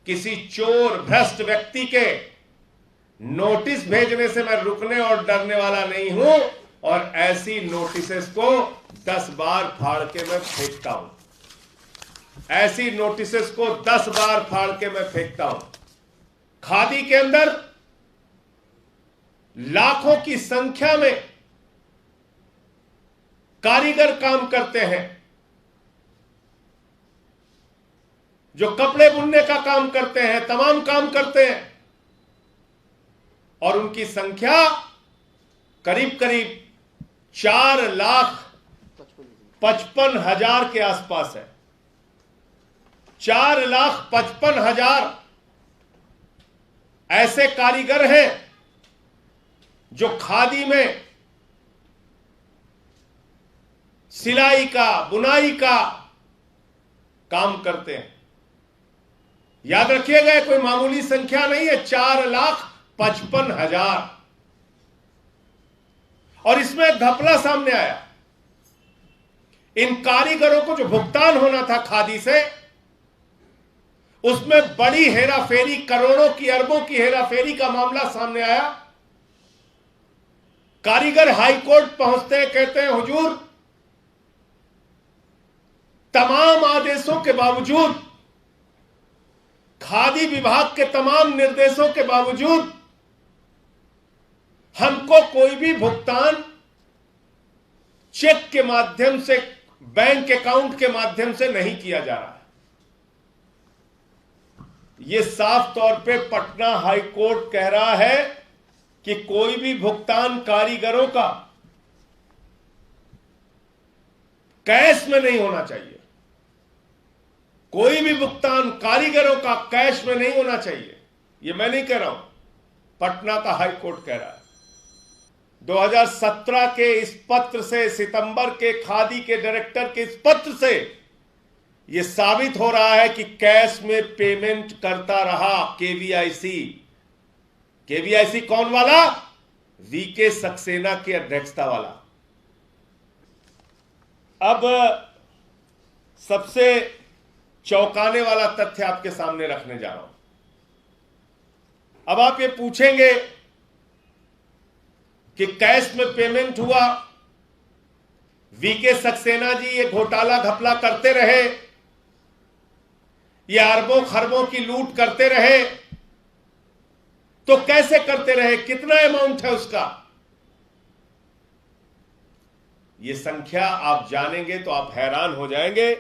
किसी चोर भ्रष्ट व्यक्ति के नोटिस भेजने से मैं रुकने और डरने वाला नहीं हूं, और ऐसी नोटिसेस को 10 बार फाड़ के मैं फेंकता हूं। ऐसी नोटिसेस को 10 बार फाड़ के मैं फेंकता हूं। खादी के अंदर लाखों की संख्या में कारीगर काम करते हैं, जो कपड़े बुनने का काम करते हैं, तमाम काम करते हैं, और उनकी संख्या करीब करीब 4,55,000 के आसपास है। 4,55,000 ऐसे कारीगर हैं जो खादी में सिलाई का, बुनाई का काम करते हैं। याद रखिएगा, कोई मामूली संख्या नहीं है, 4,55,000। और इसमें घपला सामने आया। इन कारीगरों को जो भुगतान होना था खादी से, उसमें बड़ी हेराफेरी, करोड़ों की, अरबों की हेराफेरी का मामला सामने आया। कारीगर हाईकोर्ट पहुंचते हैं, कहते हैं हुजूर, तमाम आदेशों के बावजूद, खादी विभाग के तमाम निर्देशों के बावजूद हमको कोई भी भुगतान चेक के माध्यम से, बैंक अकाउंट के माध्यम से नहीं किया जा रहा है। यह साफ तौर पे पटना हाई कोर्ट कह रहा है कि कोई भी भुगतान कारीगरों का कैश में नहीं होना चाहिए। कोई भी भुगतान कारीगरों का कैश में नहीं होना चाहिए। यह मैं नहीं कह रहा हूं, पटना का हाई कोर्ट कह रहा है। 2017 के इस पत्र से, सितंबर के खादी के डायरेक्टर के इस पत्र से यह साबित हो रहा है कि कैश में पेमेंट करता रहा केवीआईसी। केवीआईसी कौन वाला? वीके सक्सेना की अध्यक्षता वाला। अब सबसे चौंकाने वाला तथ्य आपके सामने रखने जा रहा हूं। अब आप ये पूछेंगे कि कैश में पेमेंट हुआ, वीके सक्सेना जी ये घोटाला घपला करते रहे, ये अरबों खरबों की लूट करते रहे, तो कैसे करते रहे, कितना अमाउंट है उसका? ये संख्या आप जानेंगे तो आप हैरान हो जाएंगे।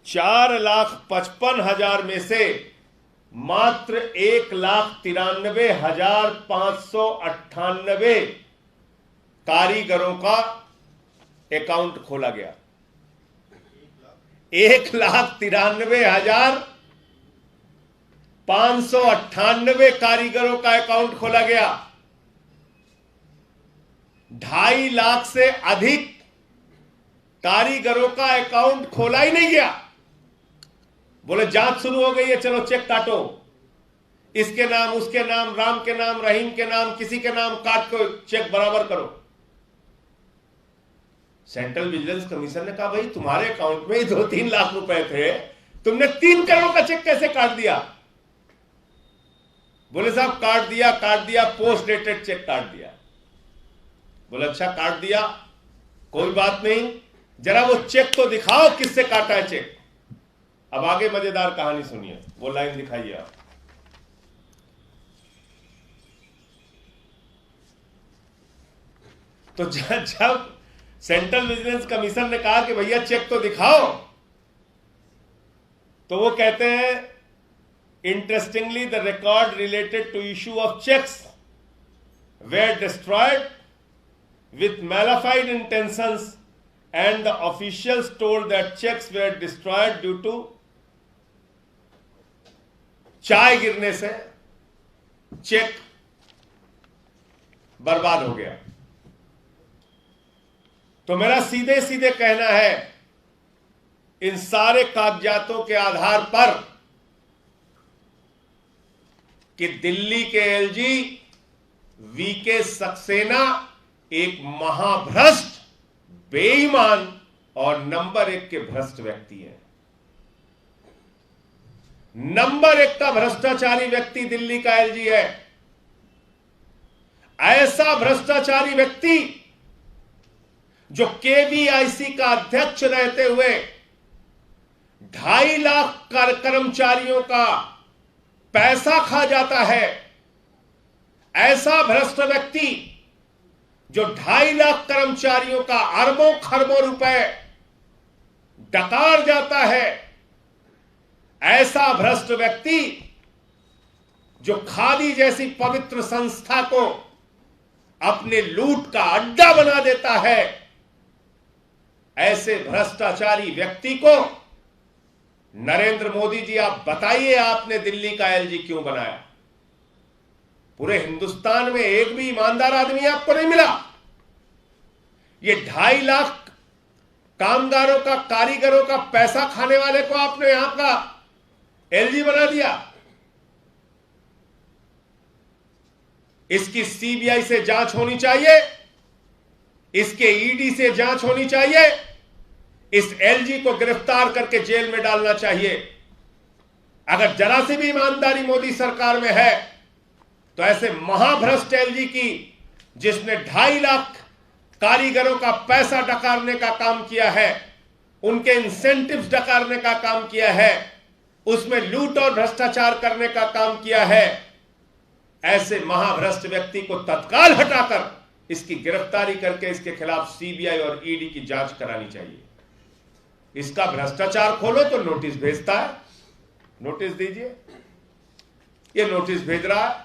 4,55,000 में से मात्र 1,93,598 कारीगरों का अकाउंट खोला गया। 1,93,598 कारीगरों का अकाउंट खोला गया। 2.5 लाख से अधिक कारीगरों का अकाउंट खोला ही नहीं गया। बोले जांच शुरू हो गई है, चलो चेक काटो, इसके नाम, उसके नाम, राम के नाम, रहीम के नाम, किसी के नाम काट को चेक बराबर करो। सेंट्रल विजिलेंस कमीशन ने कहा भाई तुम्हारे अकाउंट में 2-3 लाख रुपए थे, तुमने 3 करोड़ का चेक कैसे काट दिया? बोले साहब काट दिया, पोस्ट डेटेड चेक काट दिया। बोले अच्छा काट दिया, कोई बात नहीं, जरा वो चेक तो दिखाओ किससे काटा है चेक। अब आगे मजेदार कहानी सुनिए, वो लाइन दिखाइए आप। तो जब सेंट्रल विजिलेंस कमीशन ने कहा कि भैया चेक तो दिखाओ, तो वो कहते हैं interestingly the record related to issue of checks were destroyed with malified intentions, and the officials told that checks were destroyed due to चाय गिरने से चेक बर्बाद हो गया। तो मेरा सीधे सीधे कहना है, इन सारे कागजातों के आधार पर कि दिल्ली के एलजी वीके सक्सेना एक महाभ्रष्ट, बेईमान और नंबर 1 के भ्रष्ट व्यक्ति है। नंबर 1 का भ्रष्टाचारी व्यक्ति दिल्ली का एलजी है। ऐसा भ्रष्टाचारी व्यक्ति जो केवीआईसी का अध्यक्ष रहते हुए 2.5 लाख कर्मचारियों का पैसा खा जाता है, ऐसा भ्रष्ट व्यक्ति जो 2.5 लाख कर्मचारियों का अरबों खरबों रुपए डकार जाता है, ऐसा भ्रष्ट व्यक्ति जो खादी जैसी पवित्र संस्था को अपने लूट का अड्डा बना देता है, ऐसे भ्रष्टाचारी व्यक्ति को नरेंद्र मोदी जी आप बताइए आपने दिल्ली का एलजी क्यों बनाया? पूरे हिंदुस्तान में एक भी ईमानदार आदमी आपको नहीं मिला। ये 2.5 लाख कामगारों का, कारीगरों का पैसा खाने वाले को आपने यहां का एलजी बना दिया। इसकी सीबीआई से जांच होनी चाहिए, इसके ईडी से जांच होनी चाहिए, इस एलजी को गिरफ्तार करके जेल में डालना चाहिए। अगर जरा सी भी ईमानदारी मोदी सरकार में है तो ऐसे महाभ्रष्ट एलजी की, जिसने 2.5 लाख कारीगरों का पैसा डकारने का काम किया है, उनके इंसेंटिव्स डकारने का काम किया है, उसमें लूट और भ्रष्टाचार करने का काम किया है, ऐसे महाभ्रष्ट व्यक्ति को तत्काल हटाकर इसकी गिरफ्तारी करके इसके खिलाफ सीबीआई और ईडी की जांच करानी चाहिए। इसका भ्रष्टाचार खोलो तो नोटिस भेजता है, नोटिस दीजिए। ये नोटिस भेज रहा है।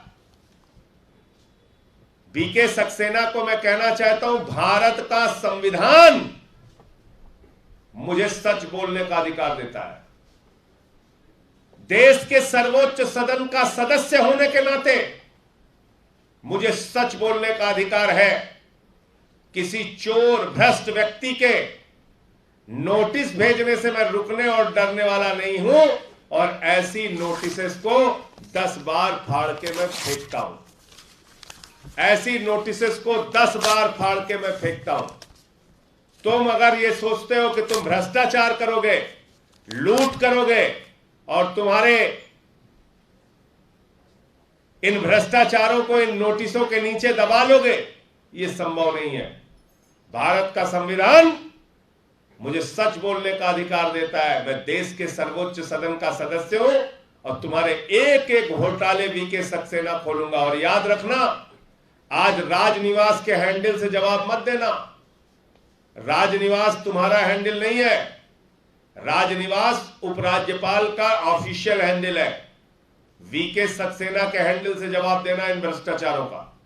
बीके सक्सेना को मैं कहना चाहता हूं, भारत का संविधान मुझे सच बोलने का अधिकार देता है। देश के सर्वोच्च सदन का सदस्य होने के नाते मुझे सच बोलने का अधिकार है। किसी चोर भ्रष्ट व्यक्ति के नोटिस भेजने से मैं रुकने और डरने वाला नहीं हूं, और ऐसी नोटिसेस को 10 बार फाड़ के मैं फेंकता हूं। ऐसी नोटिसेस को 10 बार फाड़ के मैं फेंकता हूं। तुम अगर ये सोचते हो कि तुम भ्रष्टाचार करोगे, लूट करोगे और तुम्हारे इन भ्रष्टाचारों को इन नोटिसों के नीचे दबा लोगे, ये संभव नहीं है। भारत का संविधान मुझे सच बोलने का अधिकार देता है। मैं देश के सर्वोच्च सदन का सदस्य हूं और तुम्हारे एक एक घोटाले बीके सक्सेना खोलूंगा। और याद रखना, आज राजनिवास के हैंडल से जवाब मत देना। राजनिवास तुम्हारा हैंडल नहीं है, राजनिवास उपराज्यपाल का ऑफिशियल हैंडल है। वीके सक्सेना के हैंडल से जवाब देना इन भ्रष्टाचारों का।